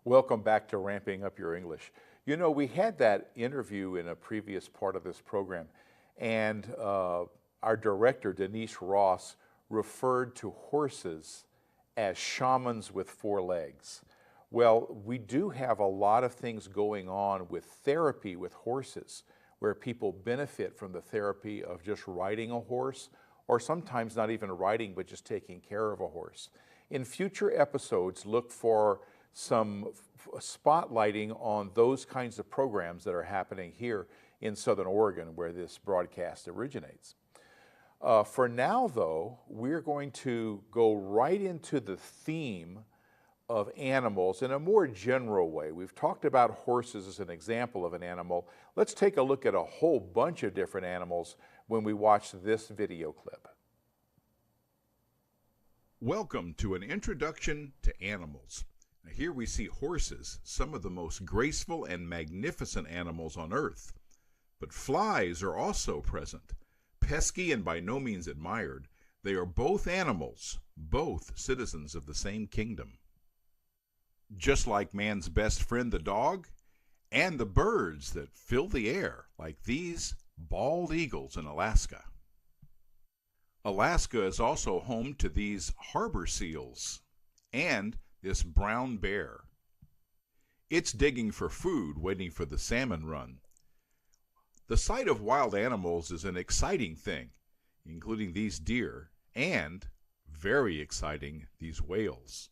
Welcome back to Ramping Up Your English. You know, we had that interview in a previous part of this program, and our director, Denise Ross, referred to horses as shamans with 4 legs. Well, we do have a lot of things going on with therapy with horses, where people benefit from the therapy of just riding a horse, or sometimes not even riding, but just taking care of a horse. In future episodes, look for some spotlighting on those kinds of programs that are happening here in Southern Oregon, where this broadcast originates. For now, though, we're going to go right into the theme of animals in a more general way. We've talked about horses as an example of an animal. Let's take a look at a whole bunch of different animals when we watch this video clip. Welcome to an introduction to animals. Now, here we see horses, some of the most graceful and magnificent animals on earth. But flies are also present. Pesky and by no means admired, they are both animals, both citizens of the same kingdom. Just like man's best friend the dog, and the birds that fill the air, like these bald eagles in Alaska. Alaska is also home to these harbor seals and this brown bear. It's digging for food, waiting for the salmon run. The sight of wild animals is an exciting thing, including these deer, and, very exciting, these whales.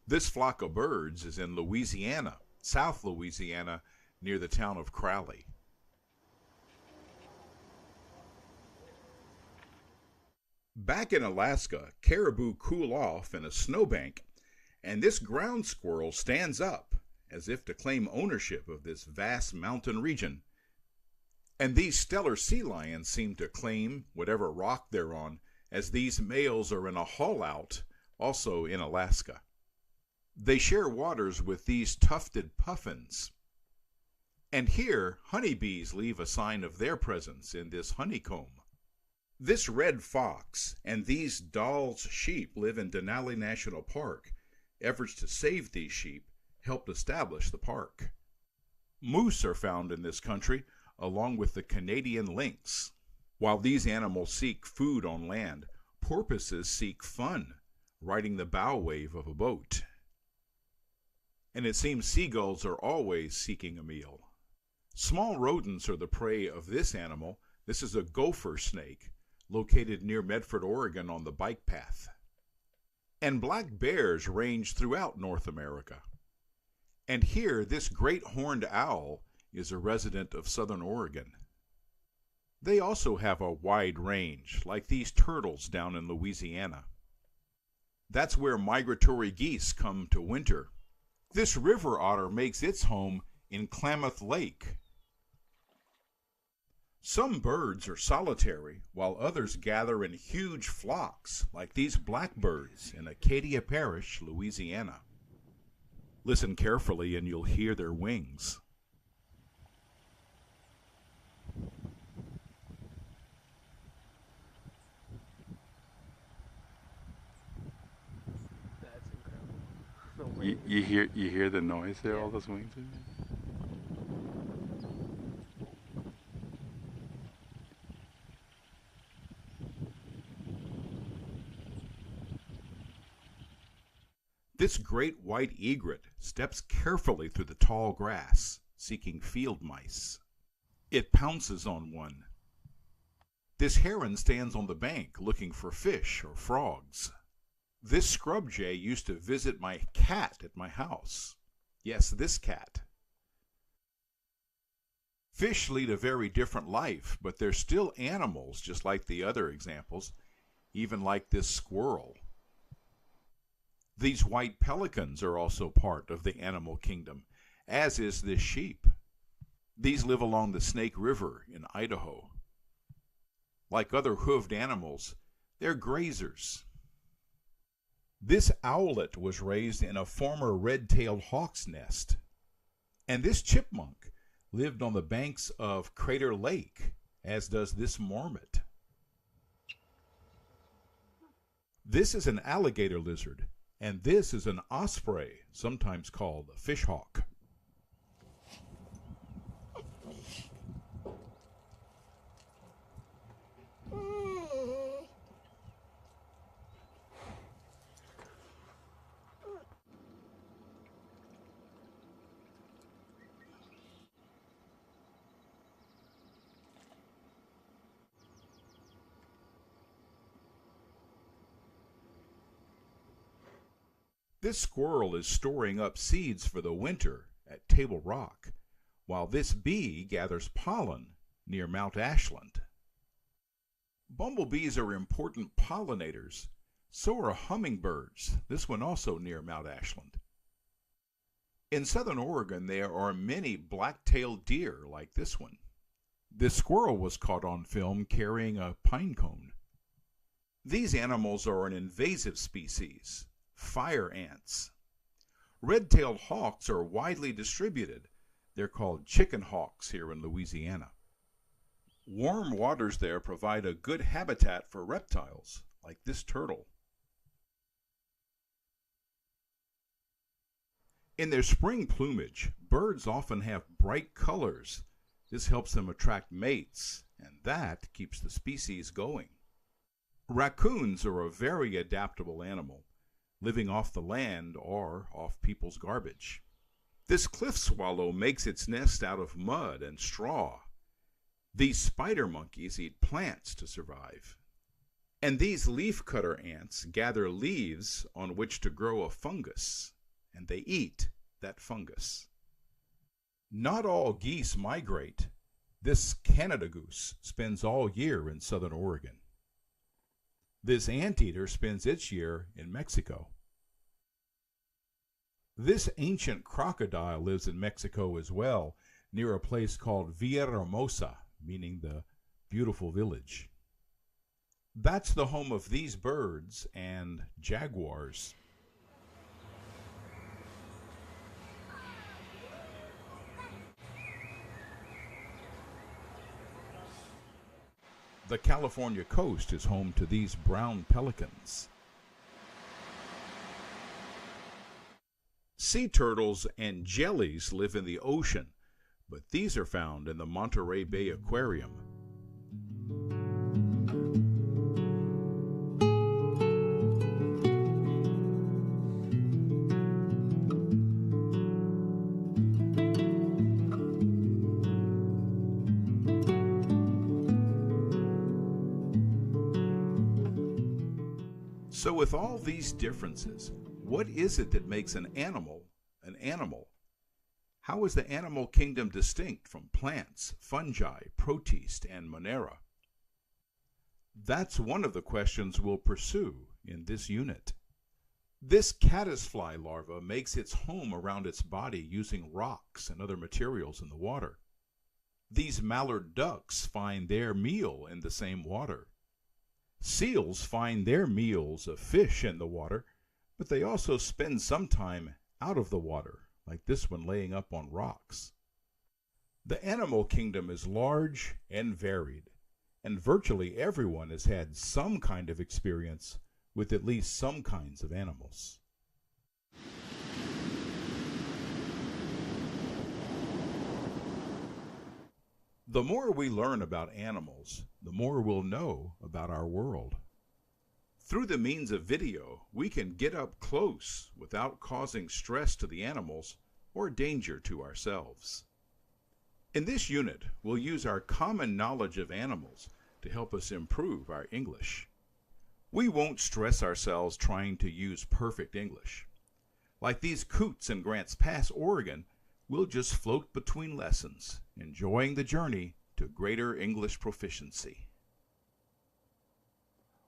This flock of birds is in Louisiana, South Louisiana, near the town of Crowley. Back in Alaska, caribou cool off in a snowbank, and this ground squirrel stands up as if to claim ownership of this vast mountain region. And these stellar sea lions seem to claim whatever rock they're on, as these males are in a haul-out, also in Alaska. They share waters with these tufted puffins. And here, honeybees leave a sign of their presence in this honeycomb. This red fox and these Dall's sheep live in Denali National Park. Efforts to save these sheep helped establish the park. Moose are found in this country, along with the Canadian lynx. While these animals seek food on land, porpoises seek fun, riding the bow wave of a boat. And it seems seagulls are always seeking a meal. Small rodents are the prey of this animal. This is a gopher snake, located near Medford, Oregon on the bike path. And black bears range throughout North America. And here, this great horned owl is a resident of Southern Oregon. They also have a wide range, like these turtles down in Louisiana. That's where migratory geese come to winter. This river otter makes its home in Klamath Lake. Some birds are solitary, while others gather in huge flocks, like these blackbirds in Acadia Parish, Louisiana. Listen carefully and you'll hear their wings. That's incredible. You hear the noise there, all those wings? This great white egret steps carefully through the tall grass, seeking field mice. It pounces on one. This heron stands on the bank looking for fish or frogs. This scrub jay used to visit my cat at my house. Yes, this cat. Fish lead a very different life, but they're still animals just like the other examples, even like this squirrel. These white pelicans are also part of the animal kingdom, as is this sheep. These live along the Snake River in Idaho. Like other hoofed animals, they're grazers. This owlet was raised in a former red-tailed hawk's nest. And this chipmunk lived on the banks of Crater Lake, as does this marmot. This is an alligator lizard, And this is an osprey, sometimes called a fishhawk. This squirrel is storing up seeds for the winter at Table Rock, while this bee gathers pollen near Mount Ashland. Bumblebees are important pollinators. So are hummingbirds, this one also near Mount Ashland. In southern Oregon, there are many black-tailed deer like this one. This squirrel was caught on film carrying a pine cone. These animals are an invasive species, fire ants. Red-tailed hawks are widely distributed. They're called chicken hawks here in Louisiana. Warm waters there provide a good habitat for reptiles, like this turtle. In their spring plumage, birds often have bright colors. This helps them attract mates, and that keeps the species going. Raccoons are a very adaptable animal, living off the land or off people's garbage. This cliff swallow makes its nest out of mud and straw. These spider monkeys eat plants to survive. And these leafcutter ants gather leaves on which to grow a fungus, and they eat that fungus. Not all geese migrate. This Canada goose spends all year in southern Oregon. This anteater spends its year in Mexico. This ancient crocodile lives in Mexico as well, near a place called Villahermosa, meaning the beautiful village. That's the home of these birds and jaguars. The California coast is home to these brown pelicans. Sea turtles and jellies live in the ocean, but these are found in the Monterey Bay Aquarium. So with all these differences, what is it that makes an animal an animal? How is the animal kingdom distinct from plants, fungi, protist, and Monera? That's one of the questions we'll pursue in this unit. This caddisfly larva makes its home around its body using rocks and other materials in the water. These mallard ducks find their meal in the same water. Seals find their meals of fish in the water, but they also spend some time out of the water, like this one laying up on rocks. The animal kingdom is large and varied, and virtually everyone has had some kind of experience with at least some kinds of animals. The more we learn about animals, the more we'll know about our world. Through the means of video, we can get up close without causing stress to the animals or danger to ourselves. In this unit, we'll use our common knowledge of animals to help us improve our English. We won't stress ourselves trying to use perfect English. Like these coots in Grants Pass, Oregon, we'll just float between lessons, enjoying the journey to greater English proficiency.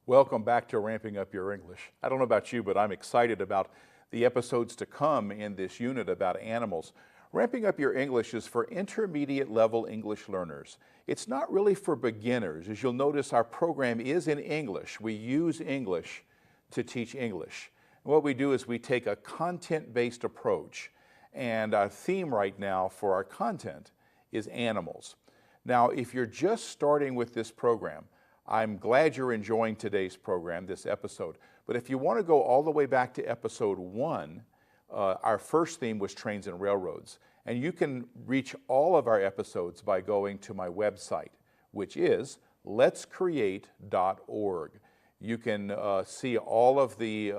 Welcome back to Ramping Up Your English. I don't know about you, but I'm excited about the episodes to come in this unit about animals. Ramping Up Your English is for intermediate level English learners. It's not really for beginners. As you'll notice, our program is in English. We use English to teach English. And what we do is we take a content-based approach, and our theme right now for our content is animals. Now, if you're just starting with this program, I'm glad you're enjoying today's program, this episode, But if you want to go all the way back to episode 1, our first theme was trains and railroads. And you can reach all of our episodes by going to my website, which is letscreate.org. You can see all of the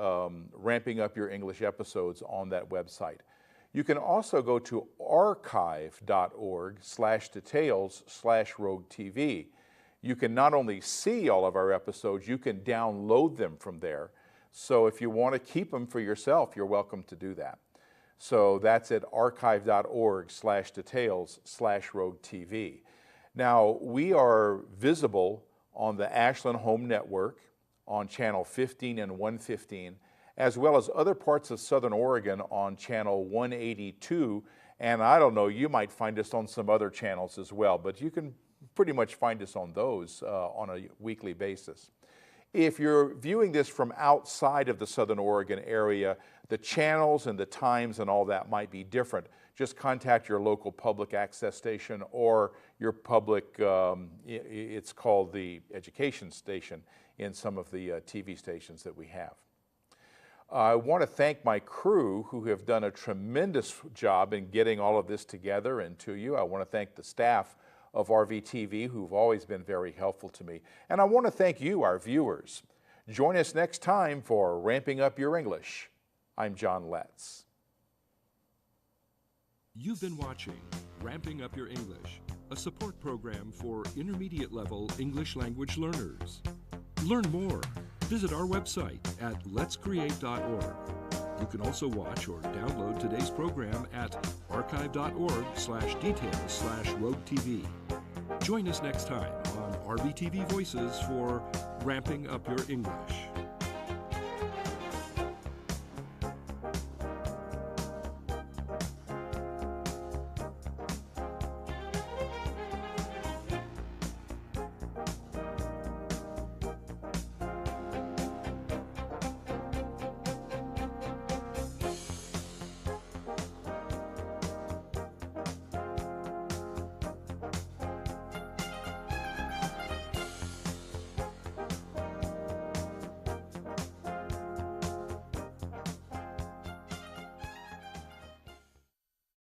Ramping Up Your English episodes on that website. You can also go to archive.org/details/RogueTV. You can not only see all of our episodes, you can download them from there. So if you want to keep them for yourself, you're welcome to do that. So that's at archive.org/details/RogueTV. Now, we are visible on the Ashland Home Network on channel 15 and 115, as well as other parts of Southern Oregon on channel 182. And I don't know, you might find us on some other channels as well, but you can pretty much find us on those on a weekly basis. If you're viewing this from outside of the Southern Oregon area, the channels and the times and all that might be different. Just contact your local public access station or your public, it's called the education station in some of the TV stations that we have. I want to thank my crew who have done a tremendous job in getting all of this together and to you. I want to thank the staff of RVTV who've always been very helpful to me. And I want to thank you, our viewers. Join us next time for Ramping Up Your English. I'm John Letts. You've been watching Ramping Up Your English, a support program for intermediate level English language learners. Learn more. Visit our website at letscreate.org. You can also watch or download today's program at archive.org/details/RogueTV. Join us next time on RVTV Voices for Ramping Up Your English.